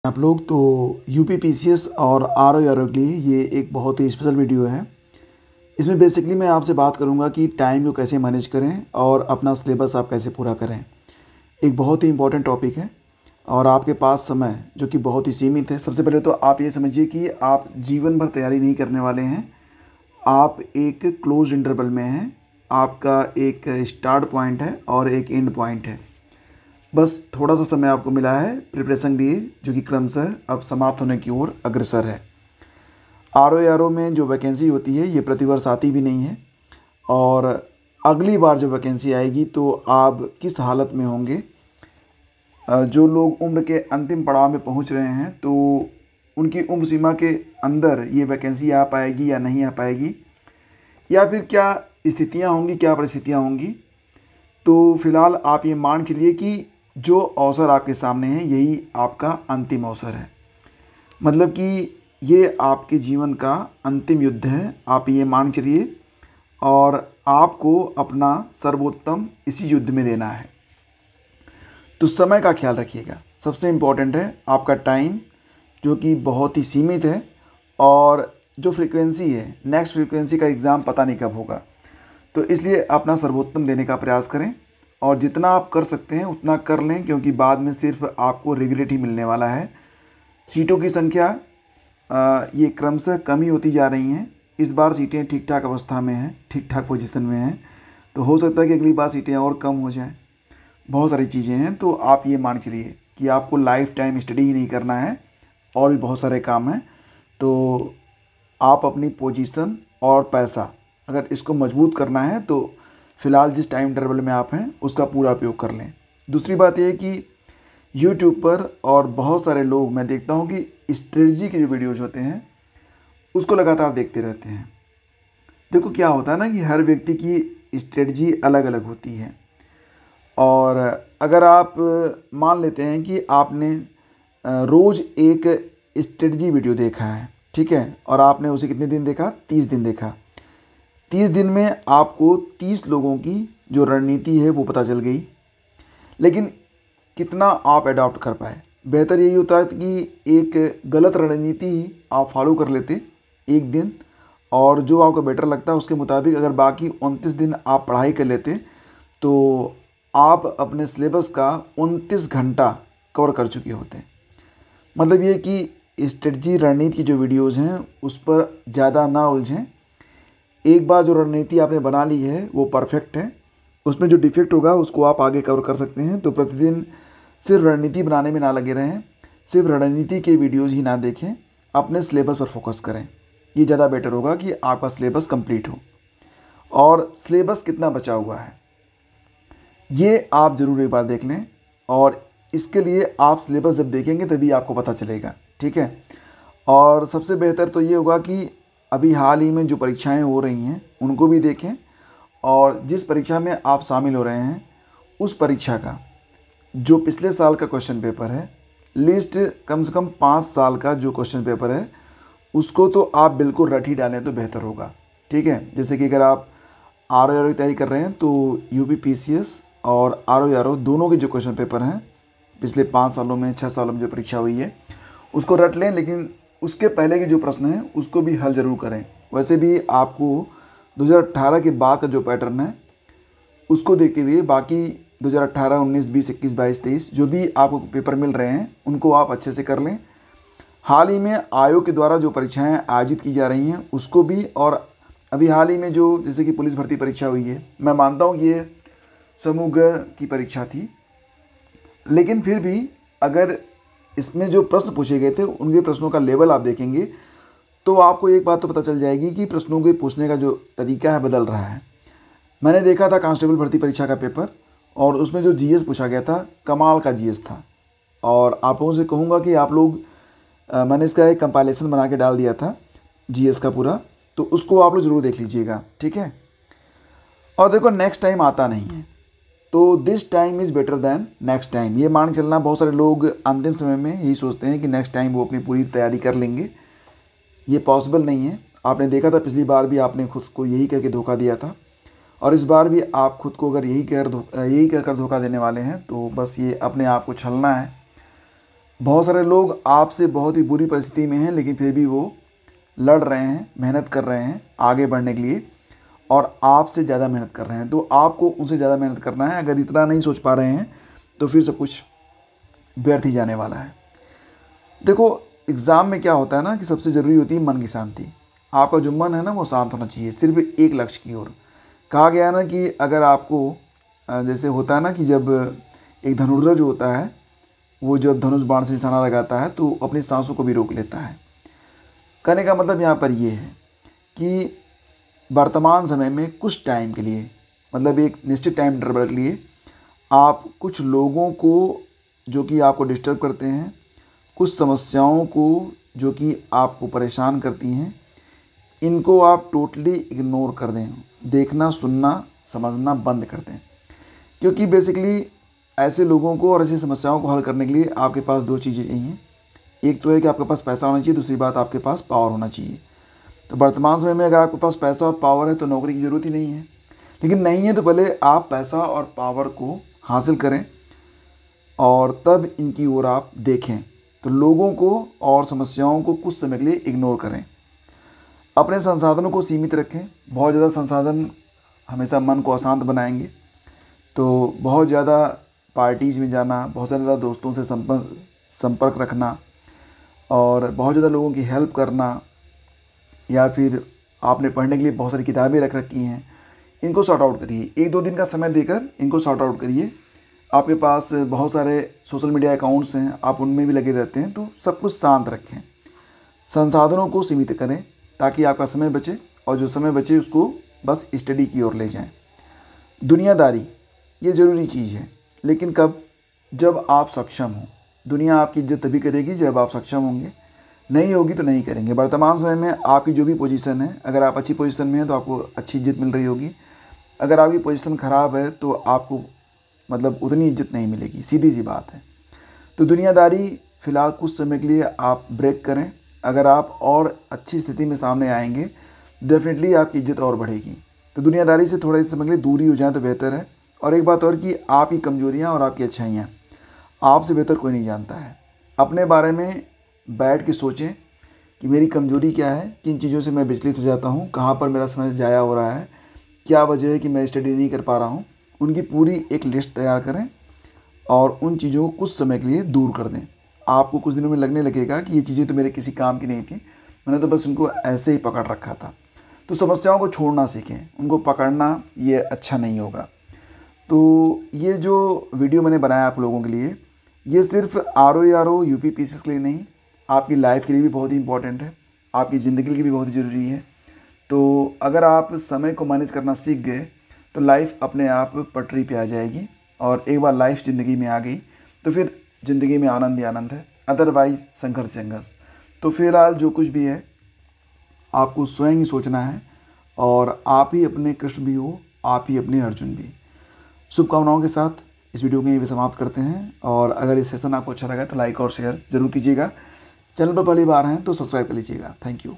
आप लोग तो यूपीपीसीएस और आरओ के लिए ये एक बहुत ही स्पेशल वीडियो है। इसमें बेसिकली मैं आपसे बात करूंगा कि टाइम को कैसे मैनेज करें और अपना सिलेबस आप कैसे पूरा करें। एक बहुत ही इम्पोर्टेंट टॉपिक है और आपके पास समय जो कि बहुत ही सीमित है। सबसे पहले तो आप ये समझिए कि आप जीवन भर तैयारी नहीं करने वाले हैं। आप एक क्लोज इंटरवल में हैं। आपका एक स्टार्ट पॉइंट है और एक एंड पॉइंट है। बस थोड़ा सा समय आपको मिला है प्रिपरेशन के लिए, जो कि क्रमशः अब समाप्त होने की ओर अग्रसर है। आरओ में जो वैकेंसी होती है ये प्रतिवर्ष आती भी नहीं है, और अगली बार जब वैकेंसी आएगी तो आप किस हालत में होंगे। जो लोग उम्र के अंतिम पड़ाव में पहुंच रहे हैं तो उनकी उम्र सीमा के अंदर ये वैकेंसी आ पाएगी या नहीं आ पाएगी, या फिर क्या स्थितियां होंगी, क्या परिस्थितियां होंगी। तो फिलहाल आप ये मान के लिए कि जो अवसर आपके सामने है यही आपका अंतिम अवसर है। मतलब कि ये आपके जीवन का अंतिम युद्ध है, आप ये मान चलिए, और आपको अपना सर्वोत्तम इसी युद्ध में देना है। तो समय का ख्याल रखिएगा। सबसे इम्पोर्टेंट है आपका टाइम, जो कि बहुत ही सीमित है, और जो फ्रीक्वेंसी है, नेक्स्ट फ्रीक्वेंसी का एग्ज़ाम पता नहीं कब होगा। तो इसलिए अपना सर्वोत्तम देने का प्रयास करें, और जितना आप कर सकते हैं उतना कर लें, क्योंकि बाद में सिर्फ आपको रिग्रेट ही मिलने वाला है। सीटों की संख्या ये क्रमशः कम ही होती जा रही हैं। इस बार सीटें ठीक ठाक अवस्था में हैं, ठीक ठाक पोजीशन में हैं, तो हो सकता है कि अगली बार सीटें और कम हो जाएं। बहुत सारी चीज़ें हैं, तो आप ये मान चलिए कि आपको लाइफ टाइम स्टडी ही नहीं करना है, और भी बहुत सारे काम हैं। तो आप अपनी पोजीशन और पैसा, अगर इसको मजबूत करना है तो फ़िलहाल जिस टाइम इंटरवल में आप हैं उसका पूरा उपयोग कर लें। दूसरी बात यह है कि यूट्यूब पर और बहुत सारे लोग, मैं देखता हूं कि स्ट्रेटजी के जो वीडियोज़ होते हैं उसको लगातार देखते रहते हैं। देखो क्या होता है ना कि हर व्यक्ति की स्ट्रेटजी अलग अलग होती है, और अगर आप मान लेते हैं कि आपने रोज़ एक स्ट्रेटजी वीडियो देखा है, ठीक है, और आपने उसे कितने दिन देखा, 30 दिन देखा। 30 दिन में आपको 30 लोगों की जो रणनीति है वो पता चल गई, लेकिन कितना आप अडॉप्ट कर पाए। बेहतर यही होता है कि एक गलत रणनीति ही आप फॉलो कर लेते एक दिन, और जो आपको बेटर लगता है उसके मुताबिक अगर बाकी 29 दिन आप पढ़ाई कर लेते तो आप अपने सिलेबस का 29 घंटा कवर कर चुके होते। मतलब ये कि स्ट्रेटजी रणनीति की जो वीडियोज़ हैं उस पर ज़्यादा ना उलझें। एक बार जो रणनीति आपने बना ली है वो परफेक्ट है, उसमें जो डिफेक्ट होगा उसको आप आगे कवर कर सकते हैं। तो प्रतिदिन सिर्फ रणनीति बनाने में ना लगे रहें, सिर्फ रणनीति के वीडियोज़ ही ना देखें, अपने सिलेबस पर फोकस करें। ये ज़्यादा बेटर होगा कि आपका सिलेबस कंप्लीट हो। और सिलेबस कितना बचा हुआ है ये आप ज़रूर एक बार देख लें, और इसके लिए आप सिलेबस जब देखेंगे तभी आपको पता चलेगा, ठीक है। और सबसे बेहतर तो ये होगा कि अभी हाल ही में जो परीक्षाएं हो रही हैं उनको भी देखें, और जिस परीक्षा में आप शामिल हो रहे हैं उस परीक्षा का जो पिछले साल का क्वेश्चन पेपर है, लिस्ट कम से कम 5 साल का जो क्वेश्चन पेपर है उसको तो आप बिल्कुल रट ही डालें तो बेहतर होगा, ठीक है। जैसे कि अगर आप आरओ की तैयारी कर रहे हैं तो यूपीपीसीएस और आरओ दोनों के जो क्वेश्चन पेपर हैं पिछले 5 सालों में, 6 सालों में जो परीक्षा हुई है उसको रट लें, लेकिन उसके पहले के जो प्रश्न हैं उसको भी हल ज़रूर करें। वैसे भी आपको 2018 के बाद का जो पैटर्न है उसको देखते हुए बाकी 2018, 19, 20, 21, 22, 23 जो भी आपको पेपर मिल रहे हैं उनको आप अच्छे से कर लें। हाल ही में आयोग के द्वारा जो परीक्षाएं आयोजित की जा रही हैं उसको भी, और अभी हाल ही में जो जैसे कि पुलिस भर्ती परीक्षा हुई है, मैं मानता हूँ ये समूह ग की परीक्षा थी, लेकिन फिर भी अगर इसमें जो प्रश्न पूछे गए थे उनके प्रश्नों का लेवल आप देखेंगे तो आपको एक बात तो पता चल जाएगी कि प्रश्नों के पूछने का जो तरीका है बदल रहा है। मैंने देखा था कांस्टेबल भर्ती परीक्षा का पेपर, और उसमें जो जीएस पूछा गया था कमाल का जीएस था। और आप लोगों से कहूँगा कि आप लोग मैंने इसका एक कंपाइलेशन बना के डाल दिया था जीएस का पूरा, तो उसको आप लोग ज़रूर देख लीजिएगा, ठीक है। और देखो नेक्स्ट टाइम आता नहीं है, तो this time is better than next time. ये मान चलना, बहुत सारे लोग अंतिम समय में यही सोचते हैं कि नेक्स्ट टाइम वो अपनी पूरी तैयारी कर लेंगे। ये पॉसिबल नहीं है। आपने देखा था पिछली बार भी आपने खुद को यही कह के धोखा दिया था, और इस बार भी आप खुद को अगर यही कहकर धोखा देने वाले हैं तो बस ये अपने आप को छलना है। बहुत सारे लोग आपसे बहुत ही बुरी परिस्थिति में हैं, लेकिन फिर भी वो लड़ रहे हैं, मेहनत कर रहे हैं आगे बढ़ने के लिए और आपसे ज़्यादा मेहनत कर रहे हैं। तो आपको उनसे ज़्यादा मेहनत करना है। अगर इतना नहीं सोच पा रहे हैं तो फिर सब कुछ व्यर्थ ही जाने वाला है। देखो, एग्ज़ाम में क्या होता है ना कि सबसे ज़रूरी होती है मन की शांति। आपका जो मन है ना वो शांत होना चाहिए, सिर्फ एक लक्ष्य की ओर। कहा गया है ना कि अगर आपको जैसे होता है ना कि जब एक धनुर्धर जो होता है वो जब धनुष बाण से निशाना लगाता है तो अपनी सांसों को भी रोक लेता है। कहने का मतलब यहाँ पर ये है कि वर्तमान समय में कुछ टाइम के लिए, मतलब एक निश्चित टाइम इंटरवल के लिए, आप कुछ लोगों को जो कि आपको डिस्टर्ब करते हैं, कुछ समस्याओं को जो कि आपको परेशान करती हैं, इनको आप टोटली इग्नोर कर दें, देखना सुनना समझना बंद कर दें। क्योंकि बेसिकली ऐसे लोगों को और ऐसी समस्याओं को हल करने के लिए आपके पास दो चीज़ें चाहिए। एक तो है कि आपके पास पैसा होना चाहिए, दूसरी बात आपके पास पावर होना चाहिए। तो वर्तमान समय में अगर आपके पास पैसा और पावर है तो नौकरी की ज़रूरत ही नहीं है, लेकिन नहीं है तो पहले आप पैसा और पावर को हासिल करें और तब इनकी ओर आप देखें। तो लोगों को और समस्याओं को कुछ समय के लिए इग्नोर करें। अपने संसाधनों को सीमित रखें। बहुत ज़्यादा संसाधन हमेशा मन को अशांत बनाएंगे। तो बहुत ज़्यादा पार्टीज़ में जाना, बहुत ज़्यादा दोस्तों से संपर्क रखना और बहुत ज़्यादा लोगों की हेल्प करना, या फिर आपने पढ़ने के लिए बहुत सारी किताबें रख रखी हैं, इनको सॉर्ट आउट करिए। 1-2 दिन का समय देकर इनको सॉर्ट आउट करिए। आपके पास बहुत सारे सोशल मीडिया अकाउंट्स हैं, आप उनमें भी लगे रहते हैं, तो सब कुछ शांत रखें। संसाधनों को सीमित करें ताकि आपका समय बचे और जो समय बचे उसको बस स्टडी की ओर ले जाएं। दुनियादारी ये ज़रूरी चीज़ है, लेकिन कब? जब आप सक्षम हो। दुनिया आपकी इज्जत तभी करेगी जब आप सक्षम होंगे, नहीं होगी तो नहीं करेंगे। वर्तमान समय में आपकी जो भी पोजीशन है, अगर आप अच्छी पोजीशन में हैं तो आपको अच्छी इज्जत मिल रही होगी। अगर आपकी पोजीशन ख़राब है तो आपको मतलब उतनी इज्जत नहीं मिलेगी, सीधी सी बात है। तो दुनियादारी फ़िलहाल कुछ समय के लिए आप ब्रेक करें। अगर आप और अच्छी स्थिति में सामने आएंगे, डेफिनेटली आपकी इज्जत और बढ़ेगी। तो दुनियादारी से थोड़े समय के लिए दूरी हो जाए तो बेहतर है। और एक बात और कि आपकी कमजोरियां और आपकी अच्छाइयाँ आपसे बेहतर कोई नहीं जानता है। अपने बारे में बैठ के सोचें कि मेरी कमजोरी क्या है, किन चीज़ों से मैं विचलित हो जाता हूँ, कहाँ पर मेरा समय ज़ाया हो रहा है, क्या वजह है कि मैं स्टडी नहीं कर पा रहा हूँ। उनकी पूरी एक लिस्ट तैयार करें और उन चीज़ों को कुछ समय के लिए दूर कर दें। आपको कुछ दिनों में लगने लगेगा कि ये चीज़ें तो मेरे किसी काम की नहीं थी, मैंने तो बस उनको ऐसे ही पकड़ रखा था। तो समस्याओं को छोड़ना सीखें, उनको पकड़ना ये अच्छा नहीं होगा। तो ये जो वीडियो मैंने बनाया आप लोगों के लिए, ये सिर्फ RO UPPCS के लिए नहीं, आपकी लाइफ के लिए भी बहुत ही इंपॉर्टेंट है, आपकी ज़िंदगी के लिए भी बहुत ज़रूरी है। तो अगर आप समय को मैनेज करना सीख गए तो लाइफ अपने आप पटरी पे आ जाएगी। और एक बार लाइफ ज़िंदगी में आ गई तो फिर ज़िंदगी में आनंद ही आनंद है, अदरवाइज संघर्ष संघर्ष। तो फिलहाल जो कुछ भी है आपको स्वयं ही सोचना है और आप ही अपने कृष्ण भी हो, आप ही अपने अर्जुन भी। शुभकामनाओं के साथ इस वीडियो को यहीं पे समाप्त करते हैं। और अगर ये सेशन आपको अच्छा लगा तो लाइक और शेयर ज़रूर कीजिएगा। चैनल पर पहली बार हैं तो सब्सक्राइब कर लीजिएगा। Thank you.